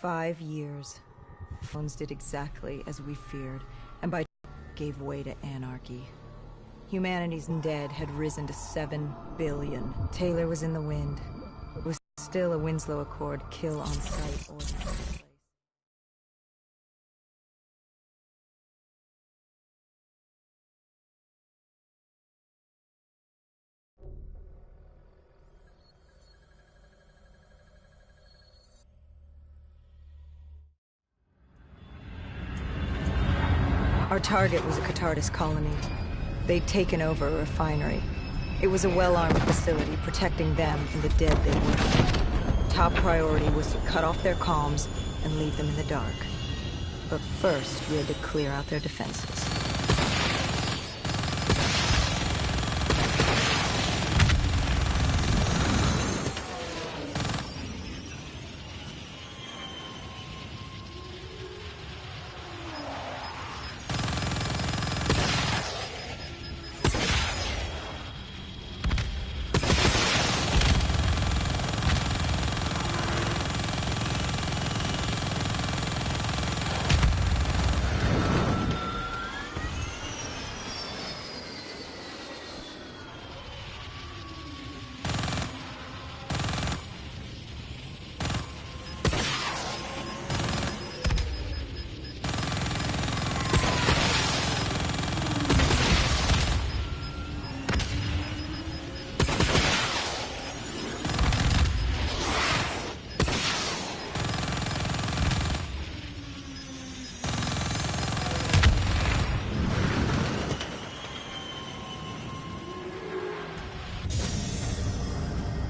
5 years, phones did exactly as we feared, and by gave way to anarchy. Humanity's dead had risen to 7 billion. Taylor was in the wind. It was still a Winslow Accord kill on sight ordinance. Our target was a Catardis colony. They'd taken over a refinery. It was a well-armed facility protecting them and the dead they were. Top priority was to cut off their comms and leave them in the dark. But first, we had to clear out their defenses.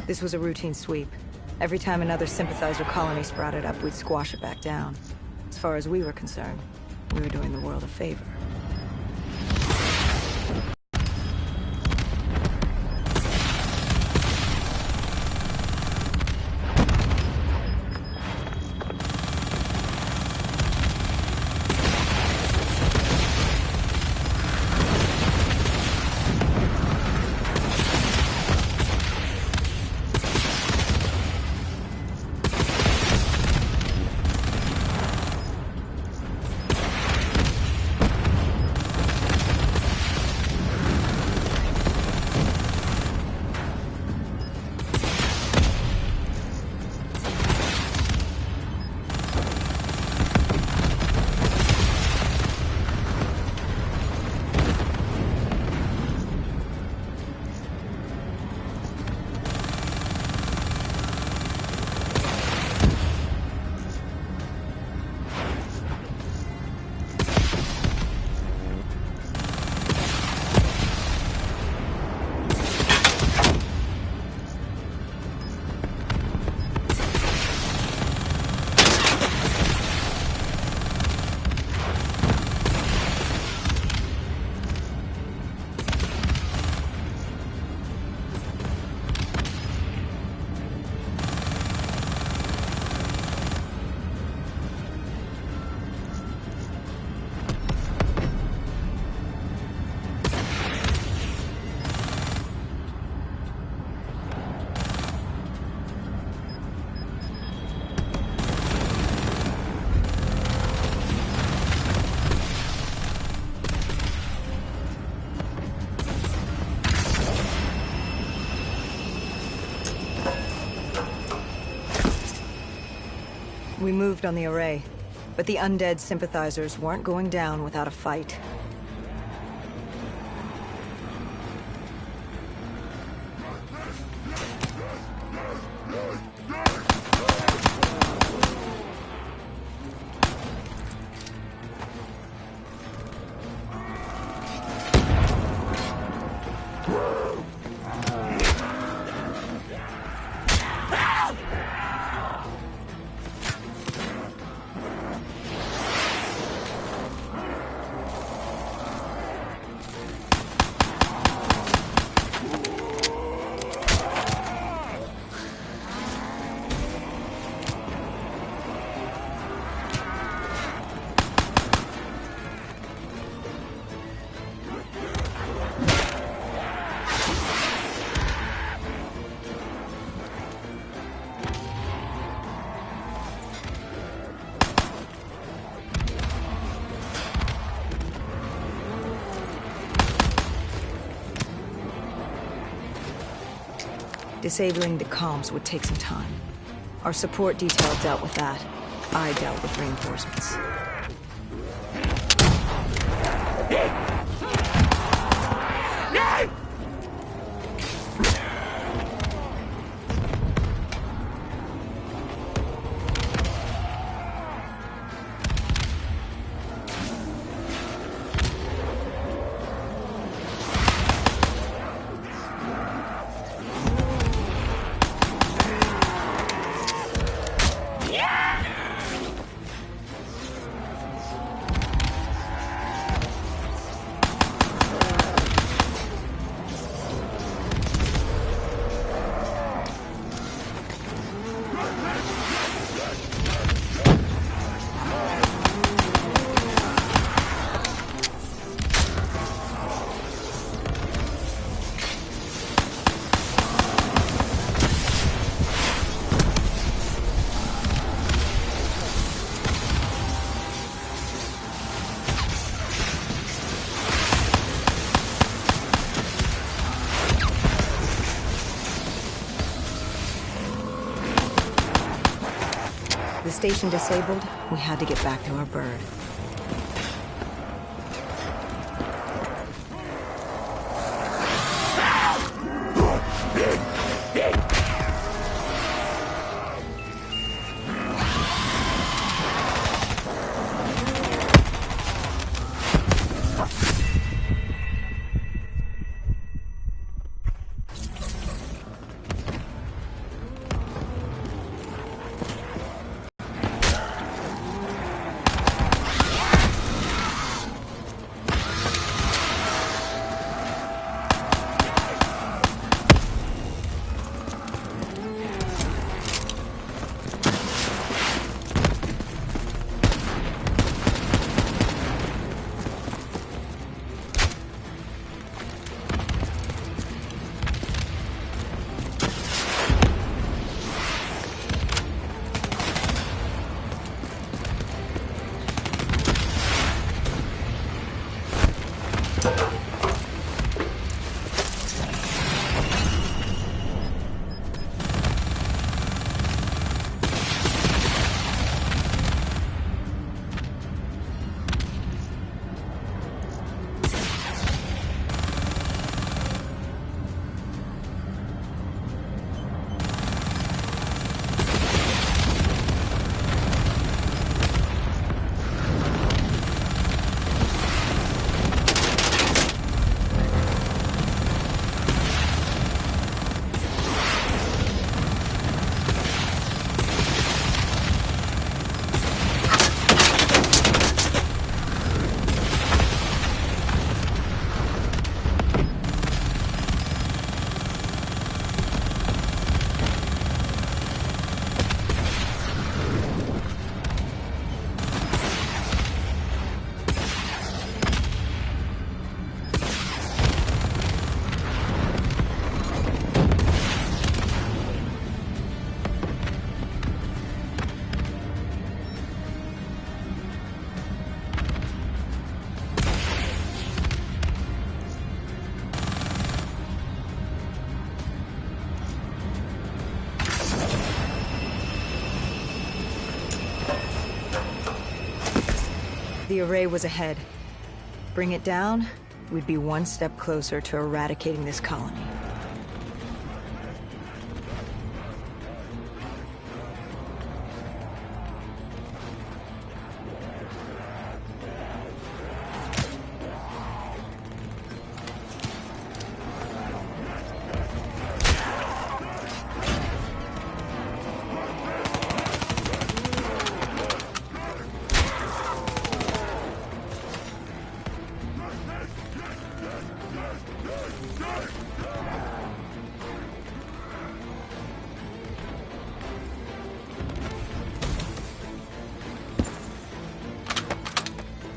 This was a routine sweep. Every time another sympathizer colony sprouted up, we'd squash it back down. As far as we were concerned, we were doing the world a favor. We moved on the array, but the undead sympathizers weren't going down without a fight. Disabling the comms would take some time. Our support detail dealt with that. I dealt with reinforcements. The station disabled, we had to get back to our bird. The array was ahead. Bring it down, we'd be one step closer to eradicating this colony.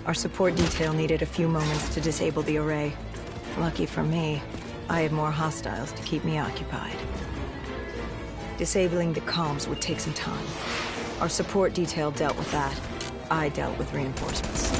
Our support detail needed a few moments to disable the array. Lucky for me, I had more hostiles to keep me occupied. Disabling the comms would take some time. Our support detail dealt with that. I dealt with reinforcements.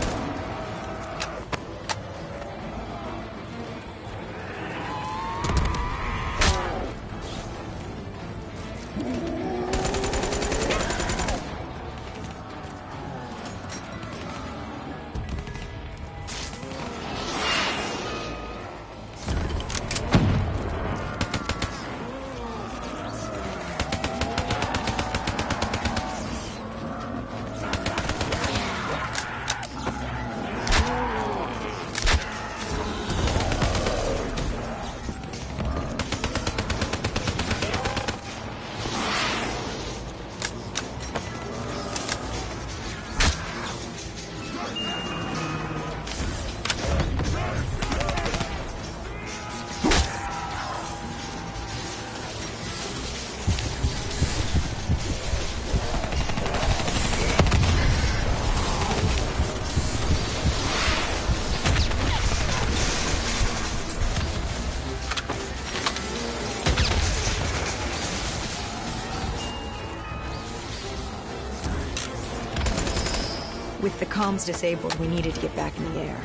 With the comms disabled, we needed to get back in the air.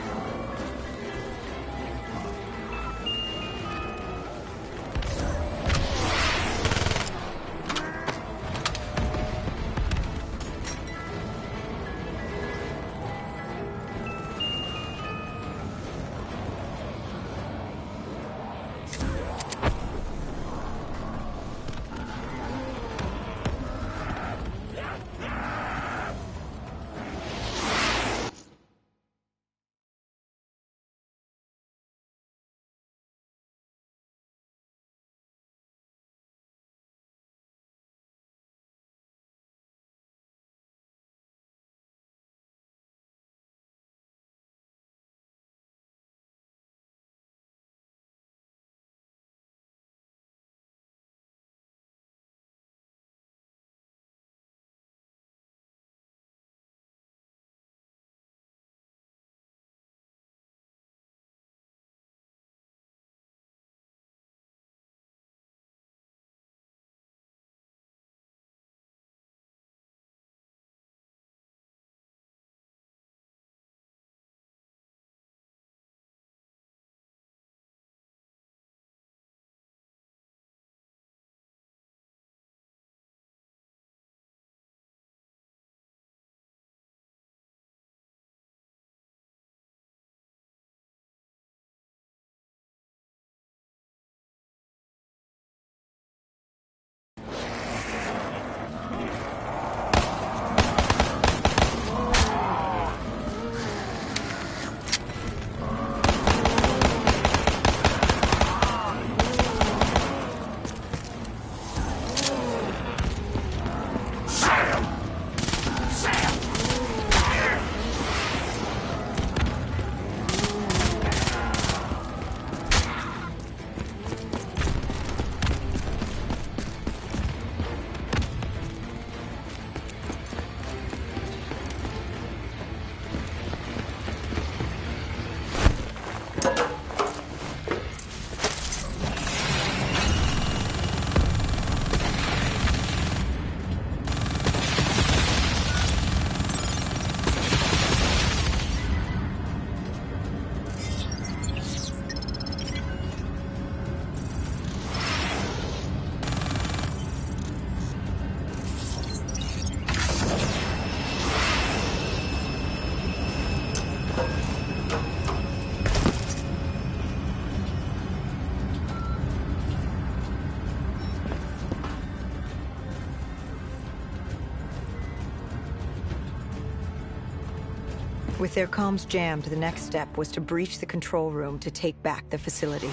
With their comms jammed, the next step was to breach the control room to take back the facility.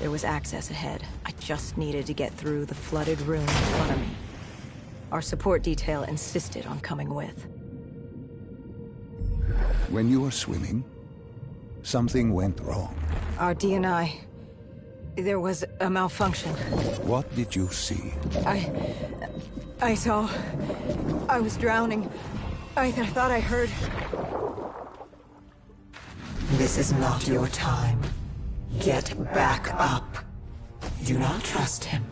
There was access ahead. I just needed to get through the flooded room in front of me. Our support detail insisted on coming with. When you were swimming, something went wrong. Our D&I... There was a malfunction. What did you see? I saw... I was drowning. I thought I heard... This is not your time. Get back up. Do not trust him.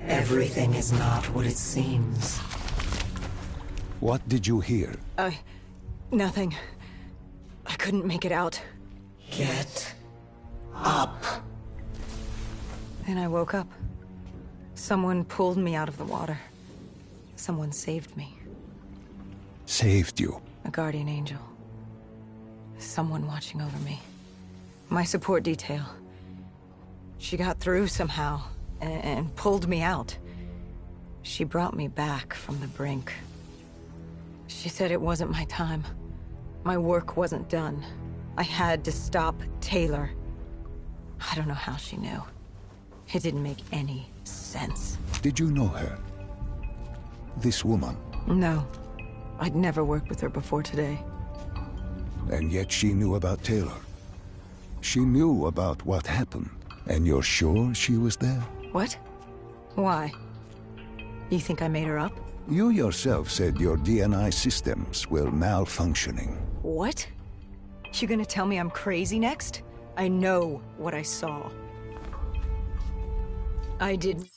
Everything is not what it seems. What did you hear? Nothing. I couldn't make it out. Get up. Then I woke up. Someone pulled me out of the water. Someone saved me. Saved you? A guardian angel. Someone watching over me. My support detail. She got through somehow, and pulled me out. She brought me back from the brink. She said it wasn't my time. My work wasn't done. I had to stop Taylor. I don't know how she knew. It didn't make any sense. Did you know her? This woman? No. I'd never worked with her before today. And yet she knew about Taylor. She knew about what happened. And you're sure she was there? What? Why? You think I made her up? You yourself said your D&I systems were malfunctioning. What? You gonna tell me I'm crazy next? I know what I saw. I didn't...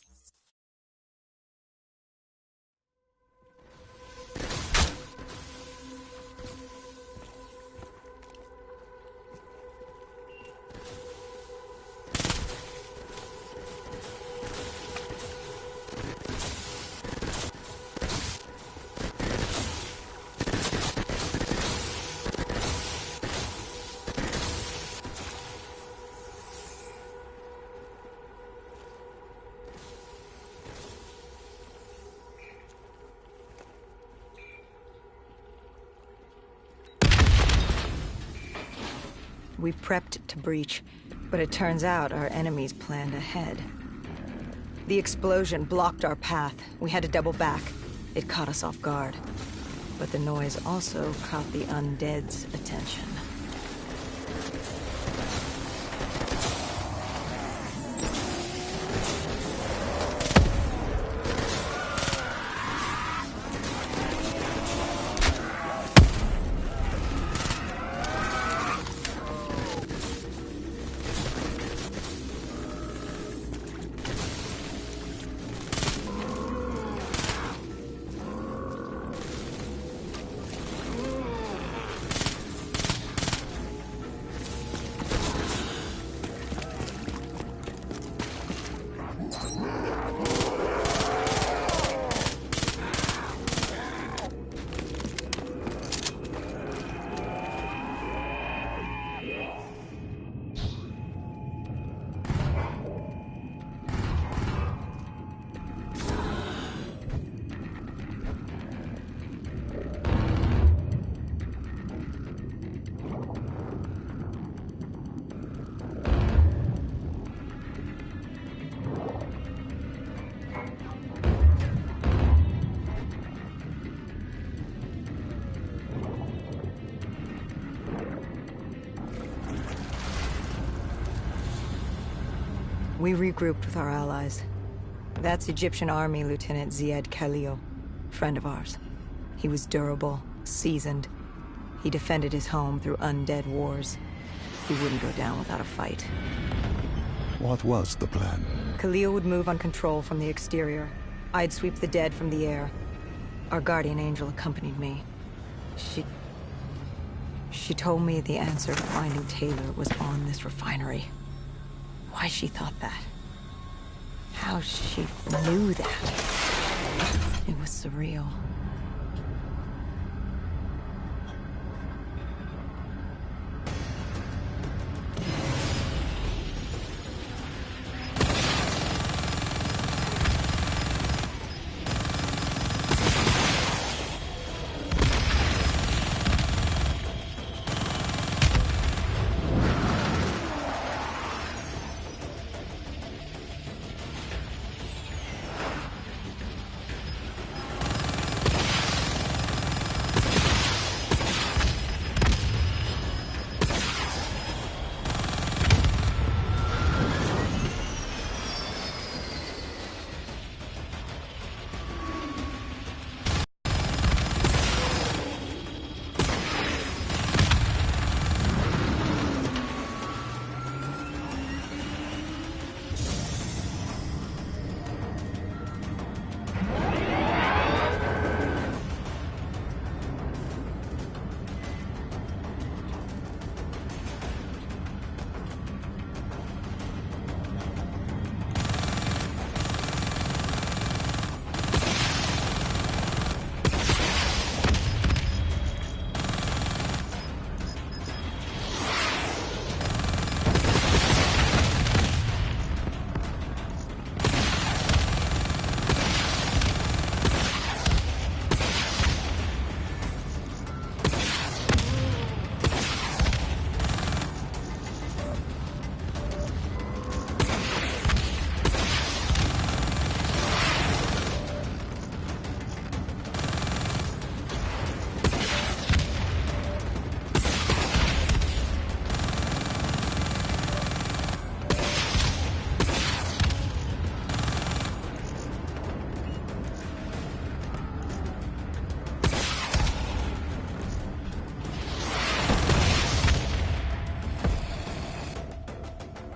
We prepped to breach, but it turns out our enemies planned ahead. The explosion blocked our path. We had to double back. It caught us off guard. But the noise also caught the undead's attention. We regrouped with our allies. That's Egyptian Army Lieutenant Ziad Khalil, friend of ours. He was durable, seasoned. He defended his home through undead wars. He wouldn't go down without a fight. What was the plan? Khalil would move on control from the exterior. I'd sweep the dead from the air. Our guardian angel accompanied me. She told me the answer to finding Taylor was on this refinery. Why she thought that. How she knew that. It was surreal.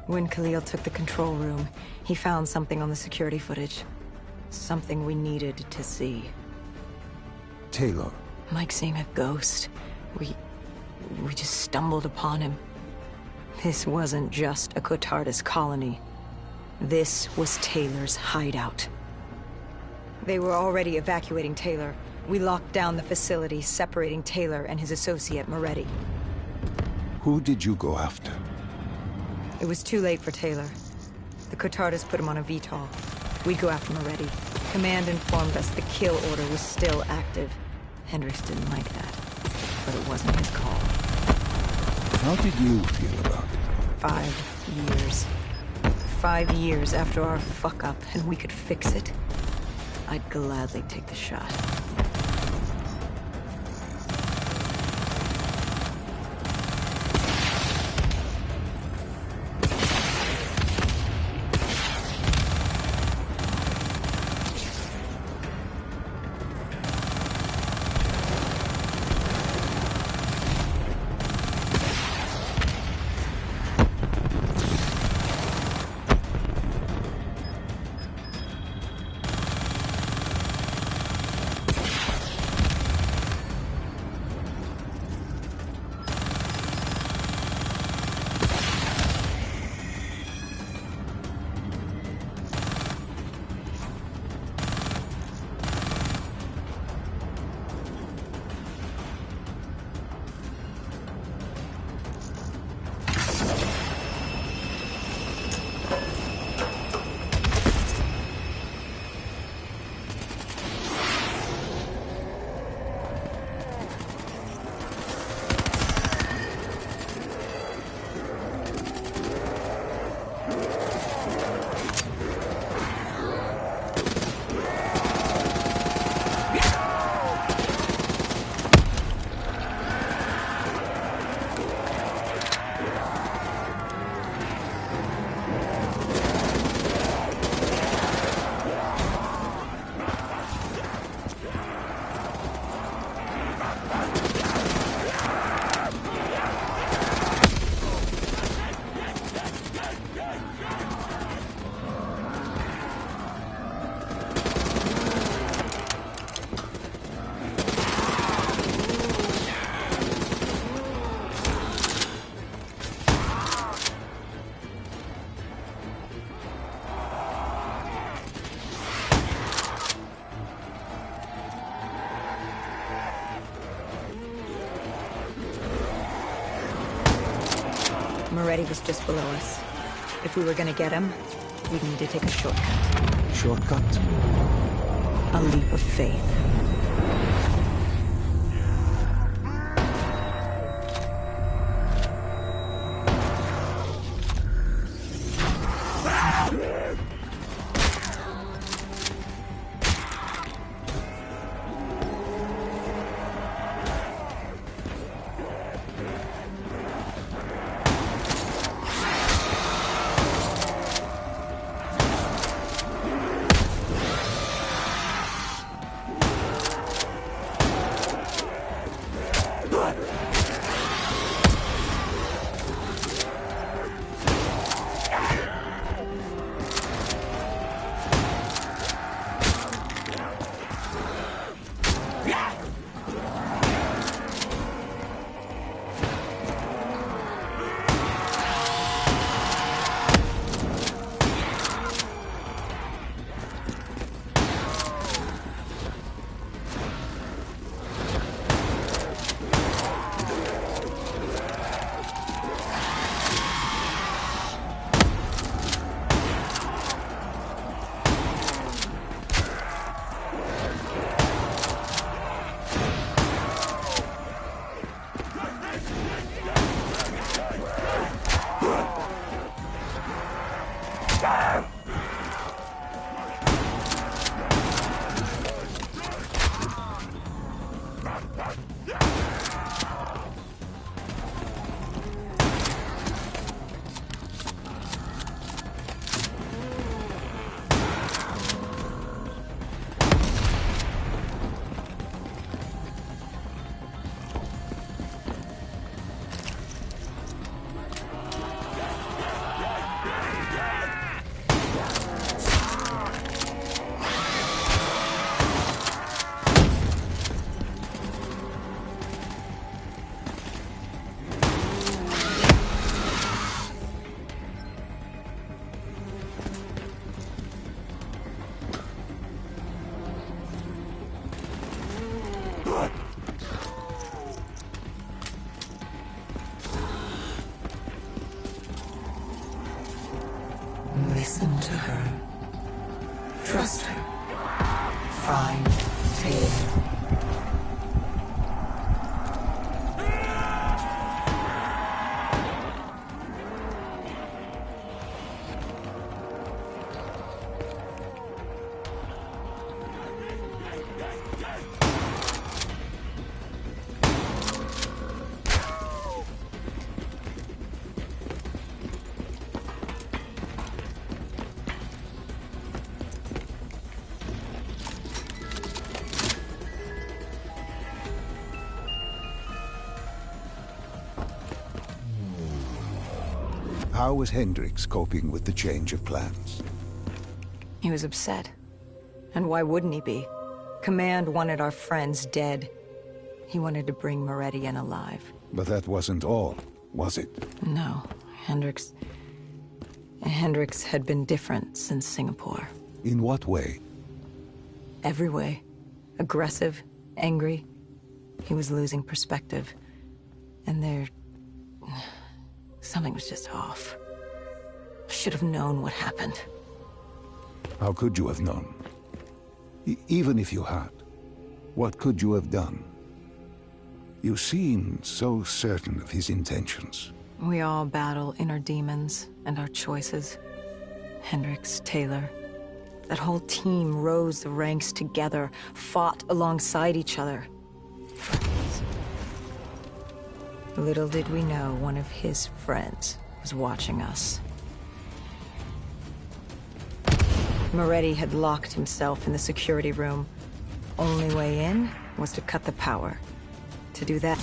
When Khalil took the control room, he found something on the security footage. Something we needed to see. Taylor. Like seeing a ghost. We just stumbled upon him. This wasn't just a Cotardis colony. This was Taylor's hideout. They were already evacuating Taylor. We locked down the facility, separating Taylor and his associate, Moretti. Who did you go after? It was too late for Taylor. The Cotardis put him on a VTOL. We'd go after Moretti. Command informed us the kill order was still active. Hendricks didn't like that, but it wasn't his call. How did you feel about it? 5 years. 5 years after our fuck-up, and we could fix it. I'd gladly take the shot. Moretti was just below us. If we were gonna get him, we'd need to take a shortcut. Shortcut? A leap of faith. Listen to her. Trust her. Find Taylor. How was Hendricks coping with the change of plans? He was upset. And why wouldn't he be? Command wanted our friends dead. He wanted to bring Moretti in alive. But that wasn't all, was it? No, Hendricks had been different since Singapore. In what way? Every way. Aggressive, angry. He was losing perspective. And something was just off. I should have known what happened. How could you have known? Even if you had, what could you have done? You seem so certain of his intentions. We all battle inner demons and our choices. Hendricks, Taylor. That whole team rose the ranks together, fought alongside each other. Friends. Little did we know one of his friends was watching us. Moretti had locked himself in the security room. Only way in was to cut the power. To do that,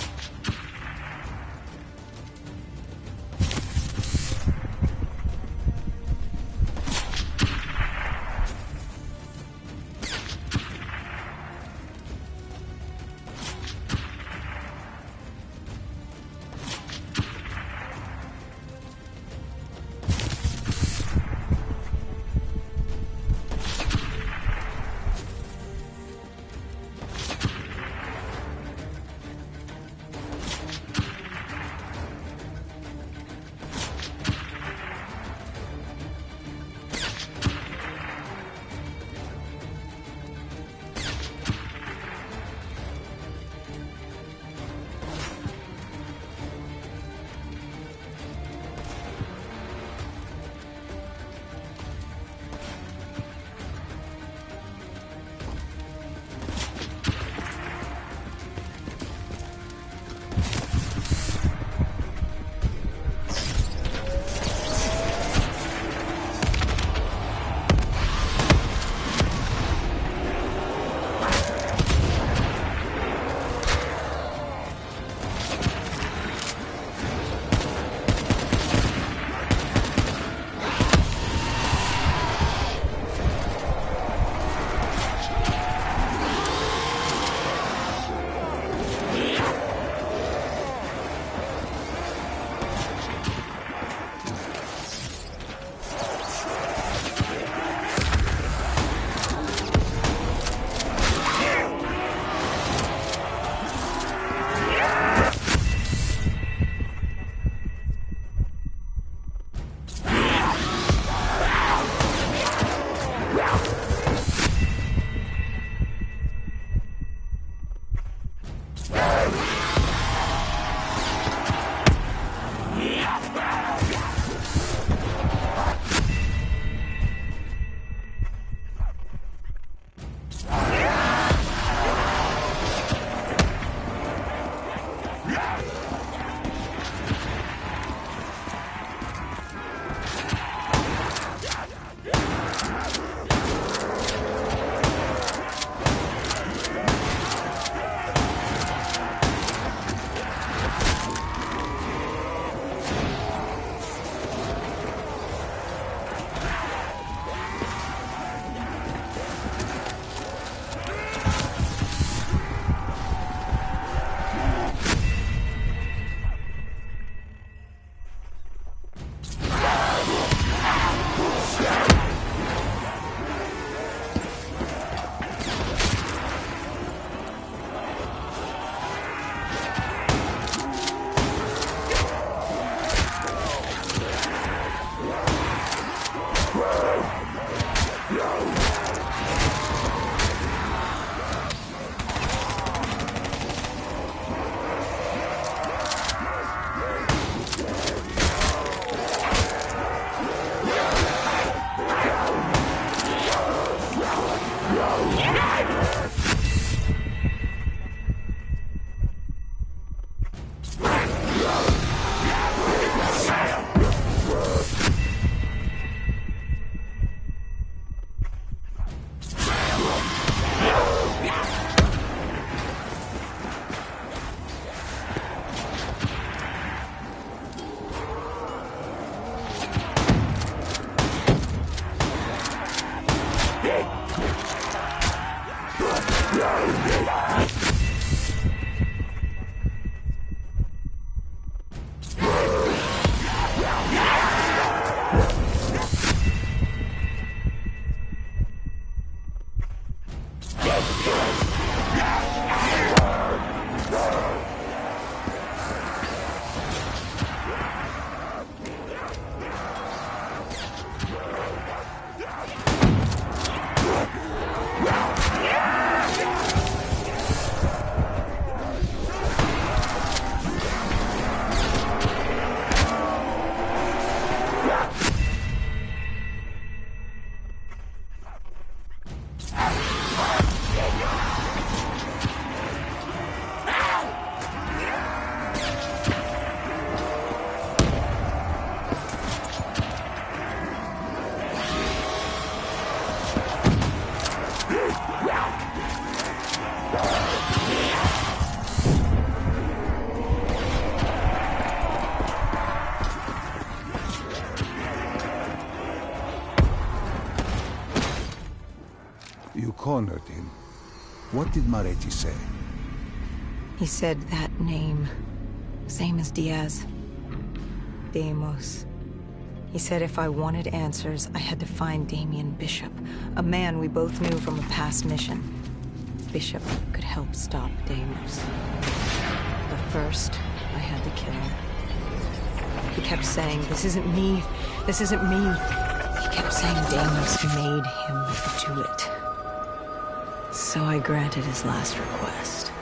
You cornered him. What did Moretti say? He said that name. Same as Diaz. Deimos. He said if I wanted answers, I had to find Damien Bishop, a man we both knew from a past mission. Bishop could help stop Deimos. But first, I had to kill him. He kept saying, "This isn't me. This isn't me." He kept saying Deimos made him do it. So I granted his last request.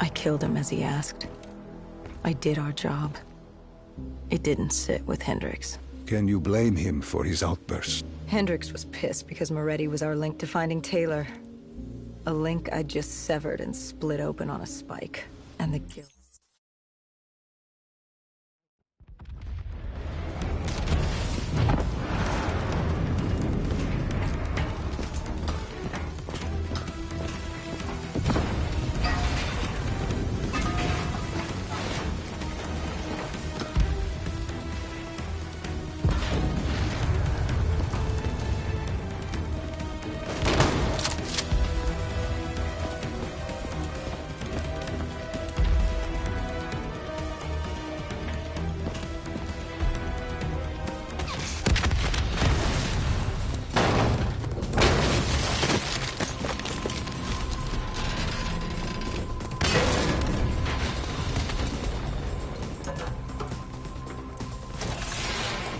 I killed him as he asked. I did our job. It didn't sit with Hendricks. Can you blame him for his outburst? Hendricks was pissed because Moretti was our link to finding Taylor. A link I just severed and split open on a spike. And the guilt.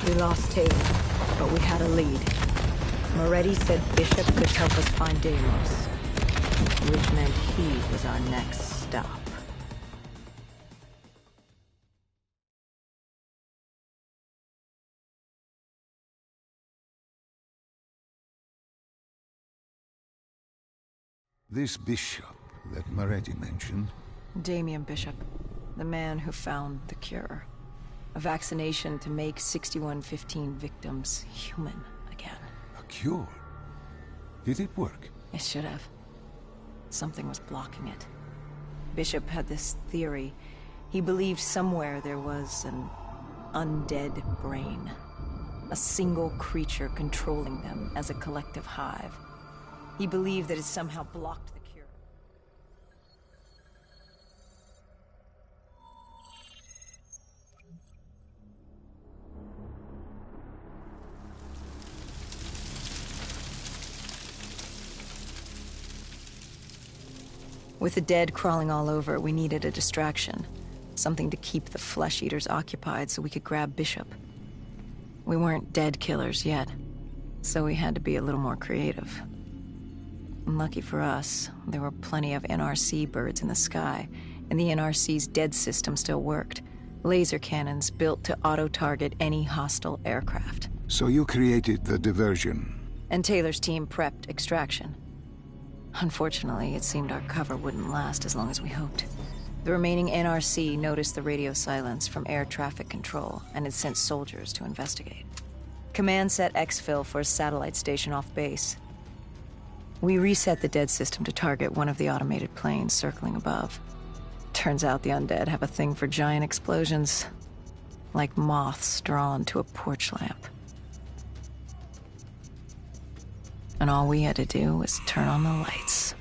We lost Taylor, but we had a lead. Moretti said Bishop could help us find Deimos, which meant he was our next stop. This bishop that Moretti mentioned. Damien Bishop, the man who found the cure. A vaccination to make 6115 victims human again. A cure? Did it work? It should have. Something was blocking it. Bishop had this theory. He believed somewhere there was an undead brain. A single creature controlling them as a collective hive. He believed that it somehow blocked the cure. With the dead crawling all over, we needed a distraction. Something to keep the flesh eaters occupied so we could grab Bishop. We weren't dead killers yet, so we had to be a little more creative. Lucky for us, there were plenty of NRC birds in the sky, and the NRC's dead system still worked. Laser cannons built to auto-target any hostile aircraft. So you created the diversion. And Taylor's team prepped extraction. Unfortunately, it seemed our cover wouldn't last as long as we hoped. The remaining NRC noticed the radio silence from air traffic control and had sent soldiers to investigate. Command set exfil for a satellite station off base. We reset the dead system to target one of the automated planes circling above. Turns out the undead have a thing for giant explosions, like moths drawn to a porch lamp. And all we had to do was turn on the lights.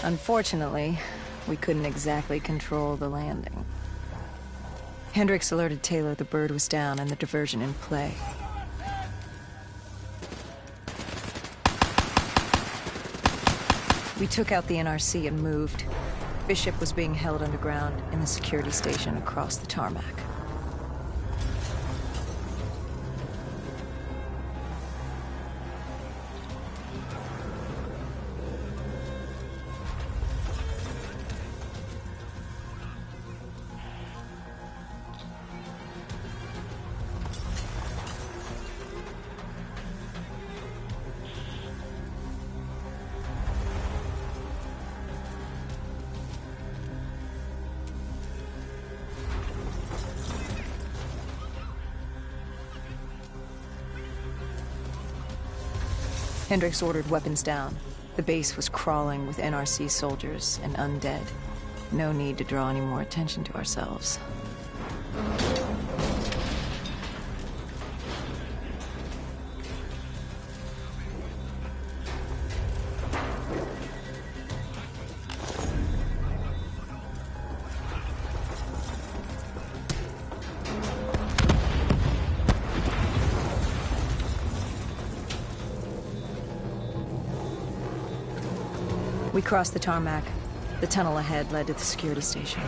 Unfortunately, we couldn't exactly control the landing. Hendricks alerted Taylor the bird was down and the diversion in play. We took out the NRC and moved. Bishop was being held underground in the security station across the tarmac. Hendricks ordered weapons down. The base was crawling with NRC soldiers and undead. No need to draw any more attention to ourselves. We crossed the tarmac. The tunnel ahead led to the security station.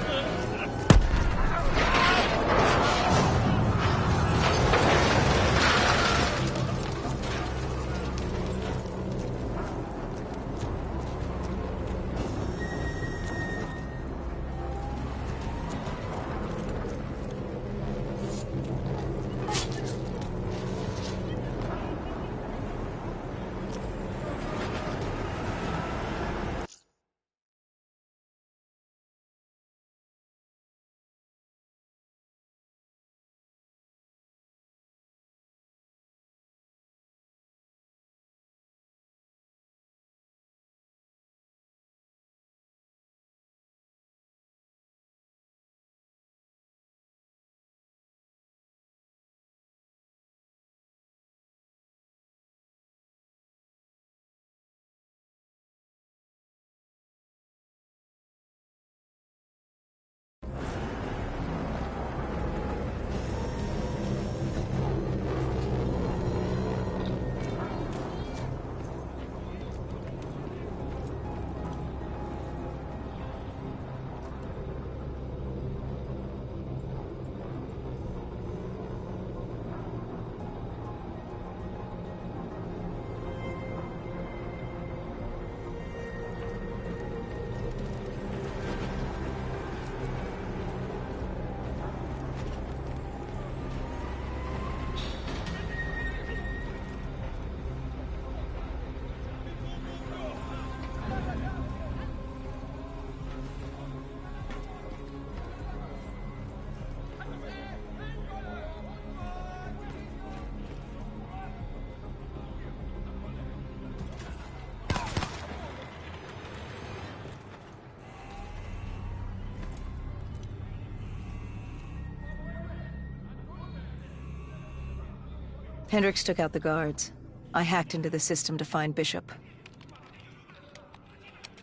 Hendricks took out the guards. I hacked into the system to find Bishop.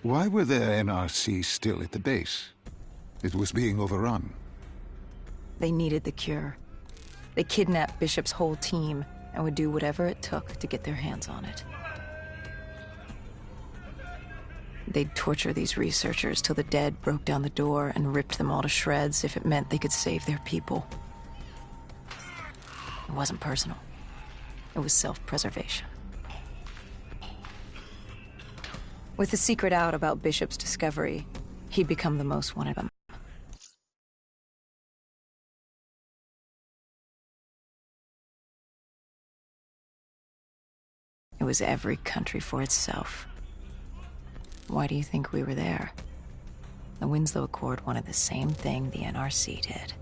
Why were the NRC still at the base? It was being overrun. They needed the cure. They kidnapped Bishop's whole team and would do whatever it took to get their hands on it. They'd torture these researchers till the dead broke down the door and ripped them all to shreds if it meant they could save their people. It wasn't personal. It was self-preservation. With the secret out about Bishop's discovery, he'd become the most wanted of them. It was every country for itself. Why do you think we were there? The Winslow Accord wanted the same thing the NRC did.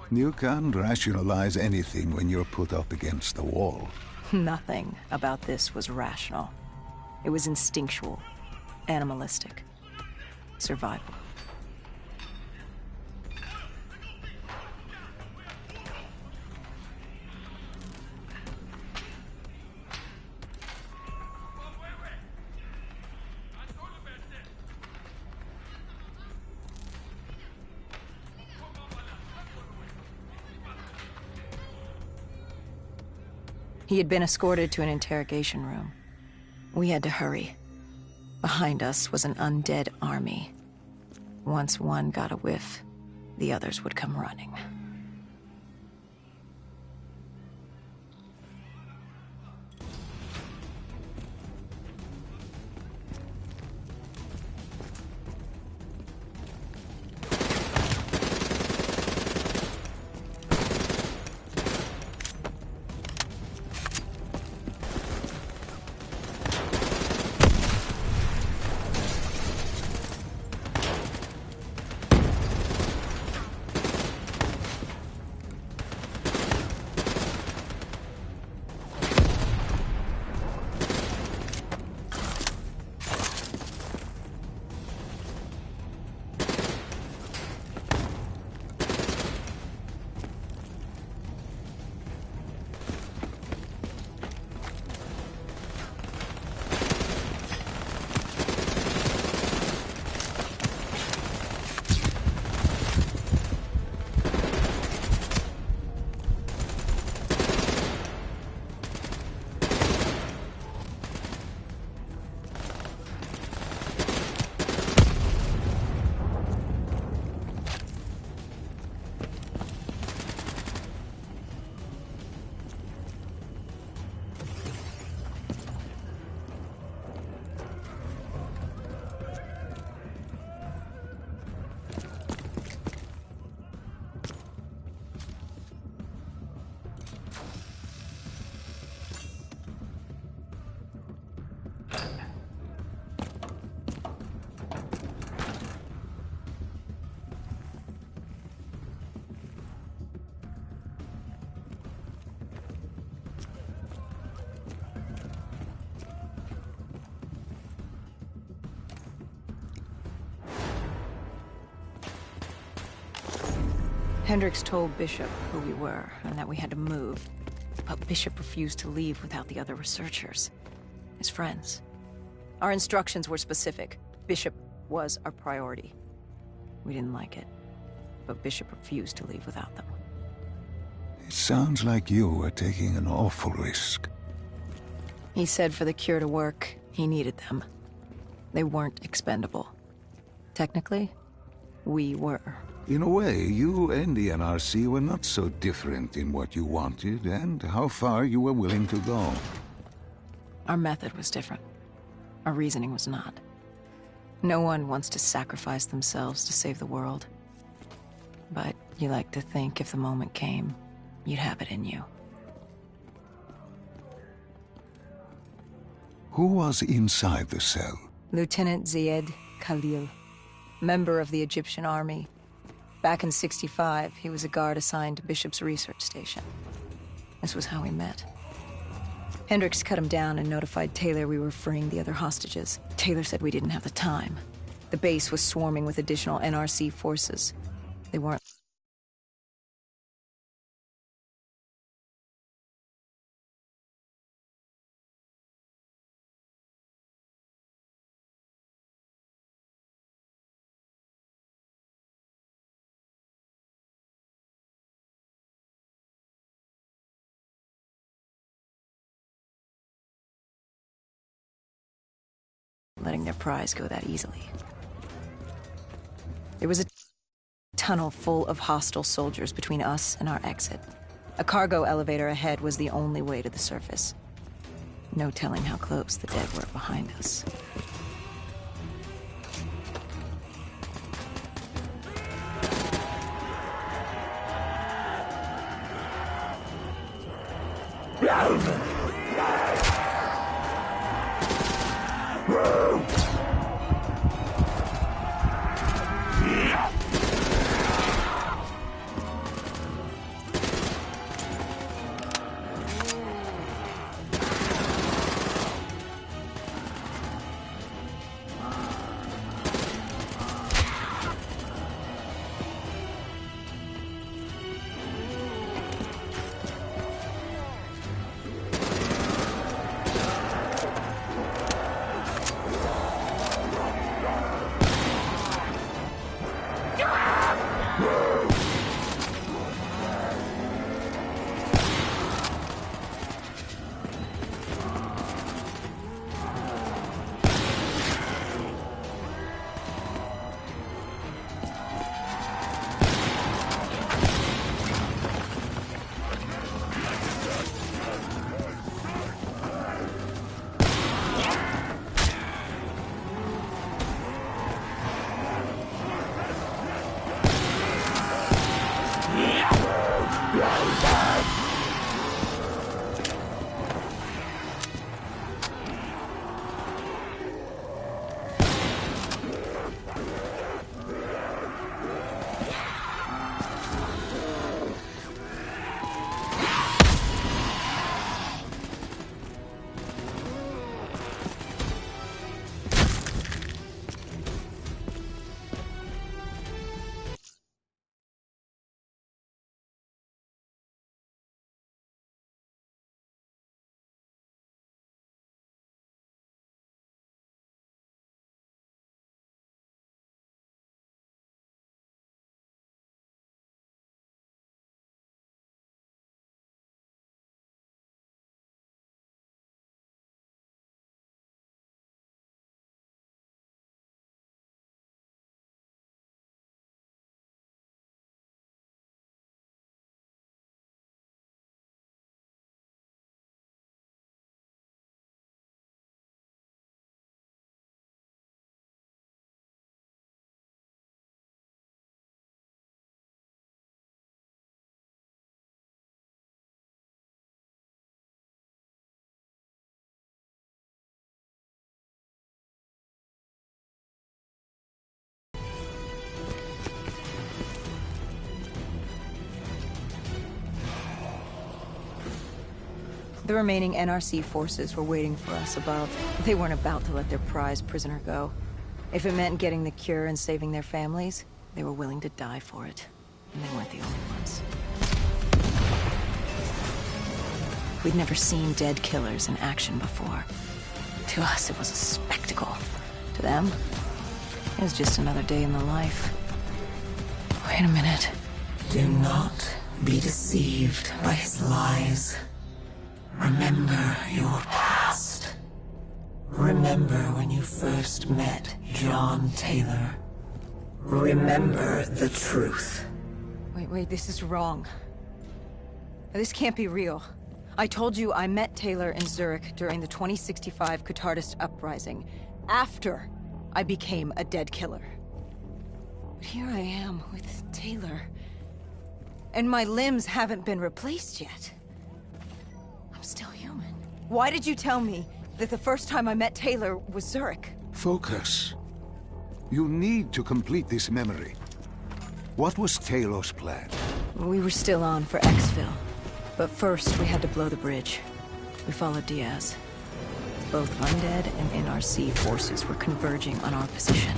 You can't rationalize anything when you're put up against the wall. Nothing about this was rational. It was instinctual, animalistic, survival. He had been escorted to an interrogation room. We had to hurry. Behind us was an undead army. Once one got a whiff, the others would come running. Hendricks told Bishop who we were, and that we had to move. But Bishop refused to leave without the other researchers. His friends. Our instructions were specific. Bishop was our priority. We didn't like it, but Bishop refused to leave without them. It sounds like you were taking an awful risk. He said for the cure to work, he needed them. They weren't expendable. Technically, we were. In a way, you and the NRC were not so different in what you wanted and how far you were willing to go. Our method was different. Our reasoning was not. No one wants to sacrifice themselves to save the world. But you like to think if the moment came, you'd have it in you. Who was inside the cell? Lieutenant Ziyed Khalil, member of the Egyptian army. Back in '65, he was a guard assigned to Bishop's research station. This was how we met. Hendricks cut him down and notified Taylor we were freeing the other hostages. Taylor said we didn't have the time. The base was swarming with additional NRC forces. They weren't letting their prize go that easily. There was a tunnel full of hostile soldiers between us and our exit. A cargo elevator ahead was the only way to the surface. No telling how close the dead were behind us. The remaining NRC forces were waiting for us above. They weren't about to let their prize prisoner go. If it meant getting the cure and saving their families, they were willing to die for it. And they weren't the only ones. We'd never seen dead killers in action before. To us, it was a spectacle. To them, it was just another day in the life. Wait a minute. Do not be deceived by his lies. Remember your past. Remember when you first met John Taylor. Remember the truth. Wait, this is wrong. This can't be real. I told you I met Taylor in Zurich during the 2065 Catardist Uprising, after I became a dead killer. But here I am with Taylor, and my limbs haven't been replaced yet. I'm still human. Why did you tell me that the first time I met Taylor was Zurich? Focus. You need to complete this memory. What was Taylor's plan? We were still on for Xville. But first, we had to blow the bridge. We followed Diaz. Both undead and NRC forces were converging on our position.